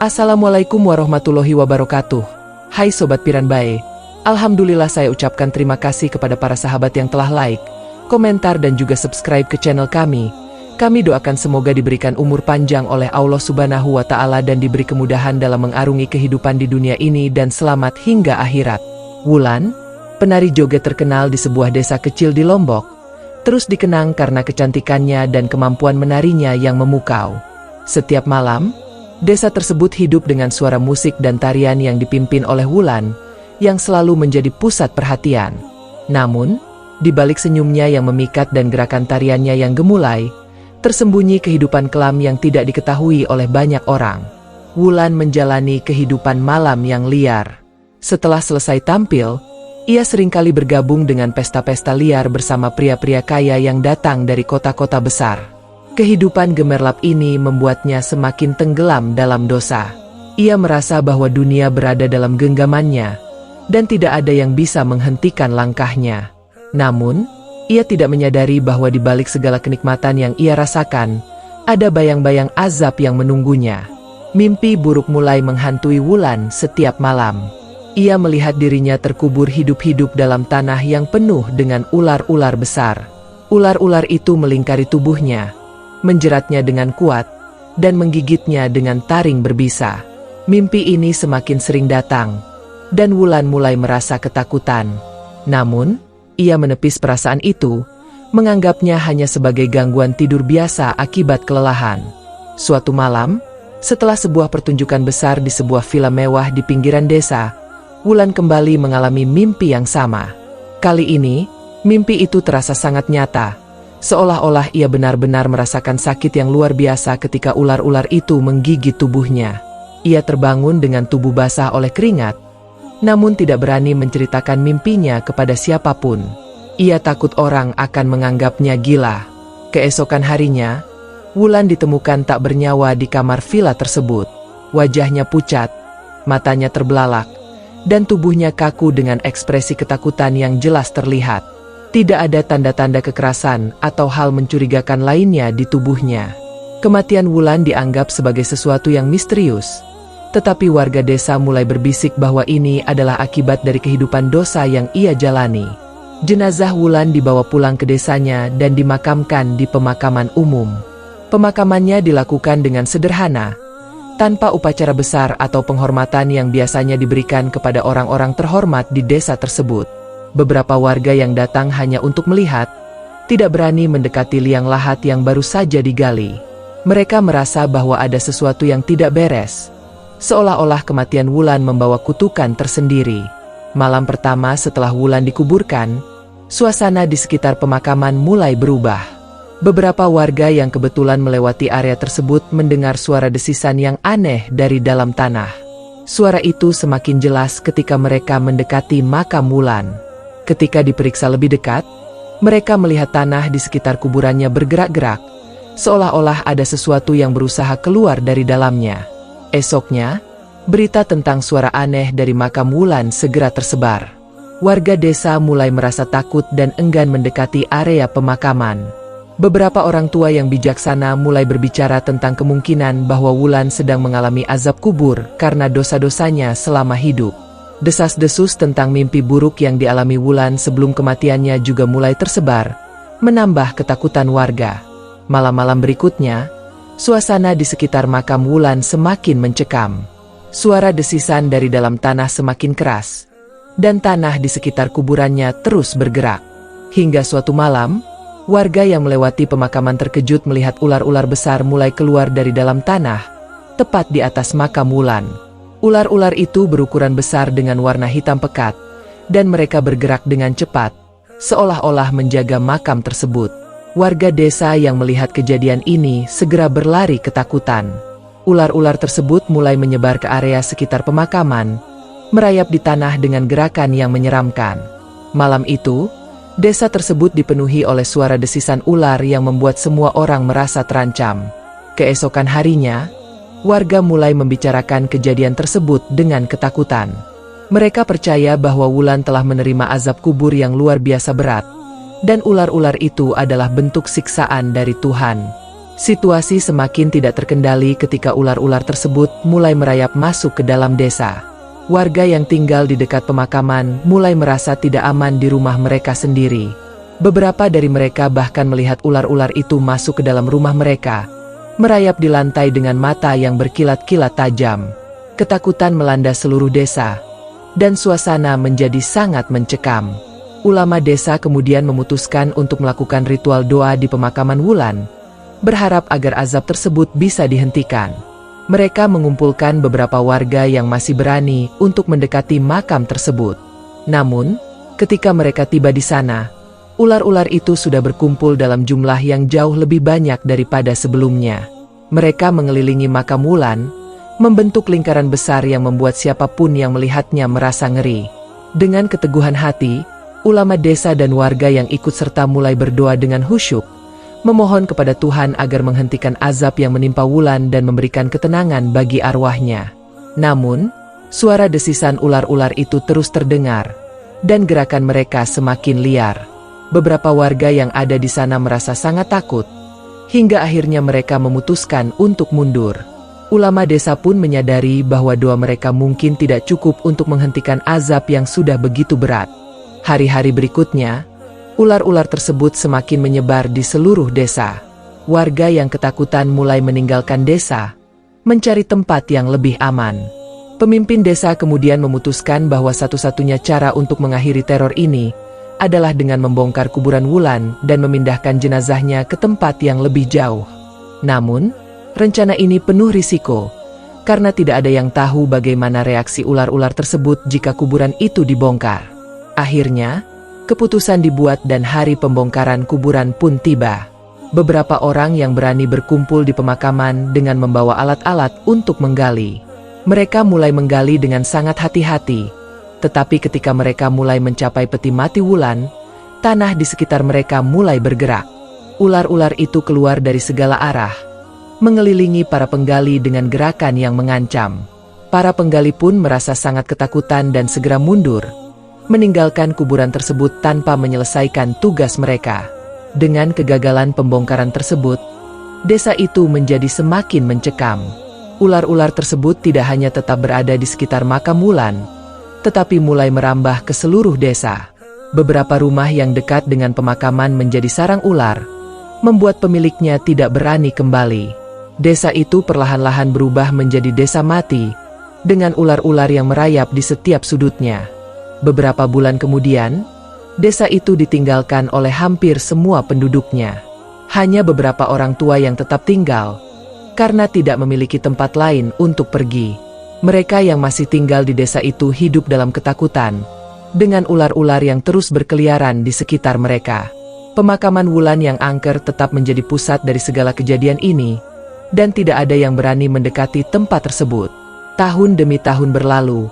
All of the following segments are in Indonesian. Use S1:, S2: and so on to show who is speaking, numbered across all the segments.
S1: Assalamualaikum warahmatullahi wabarakatuh. Hai Sobat Piranbae, Alhamdulillah saya ucapkan terima kasih kepada para sahabat yang telah like, komentar dan juga subscribe ke channel kami. Kami doakan semoga diberikan umur panjang oleh Allah Subhanahu wa Ta'ala dan diberi kemudahan dalam mengarungi kehidupan di dunia ini dan selamat hingga akhirat. Wulan, penari joget terkenal di sebuah desa kecil di Lombok, terus dikenang karena kecantikannya dan kemampuan menarinya yang memukau. Setiap malam, desa tersebut hidup dengan suara musik dan tarian yang dipimpin oleh Wulan, yang selalu menjadi pusat perhatian. Namun, di balik senyumnya yang memikat dan gerakan tariannya yang gemulai, tersembunyi kehidupan kelam yang tidak diketahui oleh banyak orang. Wulan menjalani kehidupan malam yang liar. Setelah selesai tampil, ia seringkali bergabung dengan pesta-pesta liar bersama pria-pria kaya yang datang dari kota-kota besar. Kehidupan gemerlap ini membuatnya semakin tenggelam dalam dosa. Ia merasa bahwa dunia berada dalam genggamannya, dan tidak ada yang bisa menghentikan langkahnya. Namun, ia tidak menyadari bahwa di balik segala kenikmatan yang ia rasakan, ada bayang-bayang azab yang menunggunya. Mimpi buruk mulai menghantui Wulan setiap malam. Ia melihat dirinya terkubur hidup-hidup dalam tanah yang penuh dengan ular-ular besar. Ular-ular itu melingkari tubuhnya, menjeratnya dengan kuat, dan menggigitnya dengan taring berbisa. Mimpi ini semakin sering datang, dan Wulan mulai merasa ketakutan. Namun, ia menepis perasaan itu, menganggapnya hanya sebagai gangguan tidur biasa akibat kelelahan. Suatu malam, setelah sebuah pertunjukan besar di sebuah villa mewah di pinggiran desa, Wulan kembali mengalami mimpi yang sama. Kali ini, mimpi itu terasa sangat nyata. Seolah-olah ia benar-benar merasakan sakit yang luar biasa ketika ular-ular itu menggigit tubuhnya. Ia terbangun dengan tubuh basah oleh keringat, namun tidak berani menceritakan mimpinya kepada siapapun. Ia takut orang akan menganggapnya gila. Keesokan harinya, Wulan ditemukan tak bernyawa di kamar villa tersebut. Wajahnya pucat, matanya terbelalak, dan tubuhnya kaku dengan ekspresi ketakutan yang jelas terlihat. Tidak ada tanda-tanda kekerasan atau hal mencurigakan lainnya di tubuhnya. Kematian Wulan dianggap sebagai sesuatu yang misterius, tetapi warga desa mulai berbisik bahwa ini adalah akibat dari kehidupan dosa yang ia jalani. Jenazah Wulan dibawa pulang ke desanya dan dimakamkan di pemakaman umum. Pemakamannya dilakukan dengan sederhana, tanpa upacara besar atau penghormatan yang biasanya diberikan kepada orang-orang terhormat di desa tersebut. Beberapa warga yang datang hanya untuk melihat, tidak berani mendekati liang lahat yang baru saja digali. Mereka merasa bahwa ada sesuatu yang tidak beres, seolah-olah kematian Wulan membawa kutukan tersendiri. Malam pertama setelah Wulan dikuburkan, suasana di sekitar pemakaman mulai berubah. Beberapa warga yang kebetulan melewati area tersebut mendengar suara desisan yang aneh dari dalam tanah. Suara itu semakin jelas ketika mereka mendekati makam Wulan. Ketika diperiksa lebih dekat, mereka melihat tanah di sekitar kuburannya bergerak-gerak, seolah-olah ada sesuatu yang berusaha keluar dari dalamnya. Esoknya, berita tentang suara aneh dari makam Wulan segera tersebar. Warga desa mulai merasa takut dan enggan mendekati area pemakaman. Beberapa orang tua yang bijaksana mulai berbicara tentang kemungkinan bahwa Wulan sedang mengalami azab kubur karena dosa-dosanya selama hidup. Desas-desus tentang mimpi buruk yang dialami Wulan sebelum kematiannya juga mulai tersebar, menambah ketakutan warga. Malam-malam berikutnya, suasana di sekitar makam Wulan semakin mencekam. Suara desisan dari dalam tanah semakin keras, dan tanah di sekitar kuburannya terus bergerak. Hingga suatu malam, warga yang melewati pemakaman terkejut melihat ular-ular besar mulai keluar dari dalam tanah, tepat di atas makam Wulan. Ular-ular itu berukuran besar dengan warna hitam pekat, dan mereka bergerak dengan cepat, seolah-olah menjaga makam tersebut. Warga desa yang melihat kejadian ini segera berlari ketakutan. Ular-ular tersebut mulai menyebar ke area sekitar pemakaman, merayap di tanah dengan gerakan yang menyeramkan. Malam itu, desa tersebut dipenuhi oleh suara desisan ular yang membuat semua orang merasa terancam. Keesokan harinya, warga mulai membicarakan kejadian tersebut dengan ketakutan. Mereka percaya bahwa Wulan telah menerima azab kubur yang luar biasa berat, dan ular-ular itu adalah bentuk siksaan dari Tuhan. Situasi semakin tidak terkendali ketika ular-ular tersebut mulai merayap masuk ke dalam desa. Warga yang tinggal di dekat pemakaman mulai merasa tidak aman di rumah mereka sendiri. Beberapa dari mereka bahkan melihat ular-ular itu masuk ke dalam rumah mereka, merayap di lantai dengan mata yang berkilat-kilat tajam. Ketakutan melanda seluruh desa, dan suasana menjadi sangat mencekam. Ulama desa kemudian memutuskan untuk melakukan ritual doa di pemakaman Wulan, berharap agar azab tersebut bisa dihentikan. Mereka mengumpulkan beberapa warga yang masih berani untuk mendekati makam tersebut. Namun, ketika mereka tiba di sana, ular-ular itu sudah berkumpul dalam jumlah yang jauh lebih banyak daripada sebelumnya. Mereka mengelilingi makam Wulan, membentuk lingkaran besar yang membuat siapapun yang melihatnya merasa ngeri. Dengan keteguhan hati, ulama desa dan warga yang ikut serta mulai berdoa dengan khusyuk, memohon kepada Tuhan agar menghentikan azab yang menimpa Wulan dan memberikan ketenangan bagi arwahnya. Namun, suara desisan ular-ular itu terus terdengar, dan gerakan mereka semakin liar. Beberapa warga yang ada di sana merasa sangat takut, hingga akhirnya mereka memutuskan untuk mundur. Ulama desa pun menyadari bahwa doa mereka mungkin tidak cukup untuk menghentikan azab yang sudah begitu berat. Hari-hari berikutnya, ular-ular tersebut semakin menyebar di seluruh desa. Warga yang ketakutan mulai meninggalkan desa, mencari tempat yang lebih aman. Pemimpin desa kemudian memutuskan bahwa satu-satunya cara untuk mengakhiri teror ini adalah dengan membongkar kuburan Wulan dan memindahkan jenazahnya ke tempat yang lebih jauh. Namun, rencana ini penuh risiko, karena tidak ada yang tahu bagaimana reaksi ular-ular tersebut jika kuburan itu dibongkar. Akhirnya, keputusan dibuat dan hari pembongkaran kuburan pun tiba. Beberapa orang yang berani berkumpul di pemakaman dengan membawa alat-alat untuk menggali. Mereka mulai menggali dengan sangat hati-hati, tetapi ketika mereka mulai mencapai peti mati Wulan, tanah di sekitar mereka mulai bergerak. Ular-ular itu keluar dari segala arah, mengelilingi para penggali dengan gerakan yang mengancam. Para penggali pun merasa sangat ketakutan dan segera mundur, meninggalkan kuburan tersebut tanpa menyelesaikan tugas mereka. Dengan kegagalan pembongkaran tersebut, desa itu menjadi semakin mencekam. Ular-ular tersebut tidak hanya tetap berada di sekitar makam Wulan, tetapi mulai merambah ke seluruh desa. Beberapa rumah yang dekat dengan pemakaman menjadi sarang ular, membuat pemiliknya tidak berani kembali. Desa itu perlahan-lahan berubah menjadi desa mati, dengan ular-ular yang merayap di setiap sudutnya. Beberapa bulan kemudian, desa itu ditinggalkan oleh hampir semua penduduknya. Hanya beberapa orang tua yang tetap tinggal, karena tidak memiliki tempat lain untuk pergi. Mereka yang masih tinggal di desa itu hidup dalam ketakutan, dengan ular-ular yang terus berkeliaran di sekitar mereka. Pemakaman Wulan yang angker tetap menjadi pusat dari segala kejadian ini, dan tidak ada yang berani mendekati tempat tersebut. Tahun demi tahun berlalu,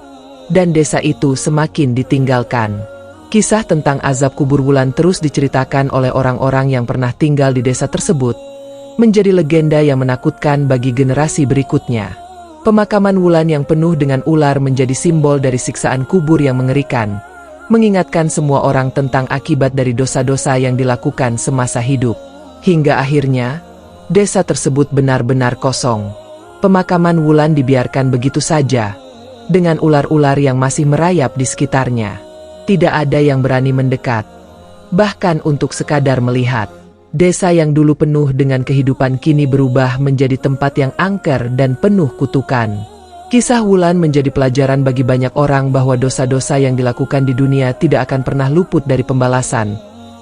S1: dan desa itu semakin ditinggalkan. Kisah tentang azab kubur Wulan terus diceritakan oleh orang-orang yang pernah tinggal di desa tersebut, menjadi legenda yang menakutkan bagi generasi berikutnya. Pemakaman Wulan yang penuh dengan ular menjadi simbol dari siksaan kubur yang mengerikan, mengingatkan semua orang tentang akibat dari dosa-dosa yang dilakukan semasa hidup. Hingga akhirnya, desa tersebut benar-benar kosong. Pemakaman Wulan dibiarkan begitu saja, dengan ular-ular yang masih merayap di sekitarnya. Tidak ada yang berani mendekat, bahkan untuk sekadar melihat. Desa yang dulu penuh dengan kehidupan kini berubah menjadi tempat yang angker dan penuh kutukan. Kisah Wulan menjadi pelajaran bagi banyak orang bahwa dosa-dosa yang dilakukan di dunia tidak akan pernah luput dari pembalasan,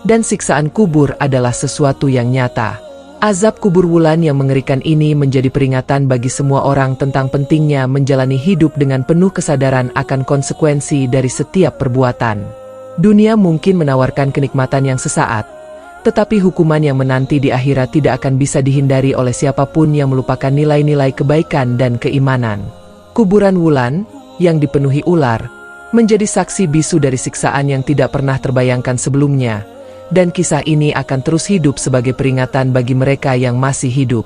S1: dan siksaan kubur adalah sesuatu yang nyata. Azab kubur Wulan yang mengerikan ini menjadi peringatan bagi semua orang tentang pentingnya menjalani hidup dengan penuh kesadaran akan konsekuensi dari setiap perbuatan. Dunia mungkin menawarkan kenikmatan yang sesaat, tetapi hukuman yang menanti di akhirat tidak akan bisa dihindari oleh siapapun yang melupakan nilai-nilai kebaikan dan keimanan. Kuburan Wulan, yang dipenuhi ular, menjadi saksi bisu dari siksaan yang tidak pernah terbayangkan sebelumnya. Dan kisah ini akan terus hidup sebagai peringatan bagi mereka yang masih hidup.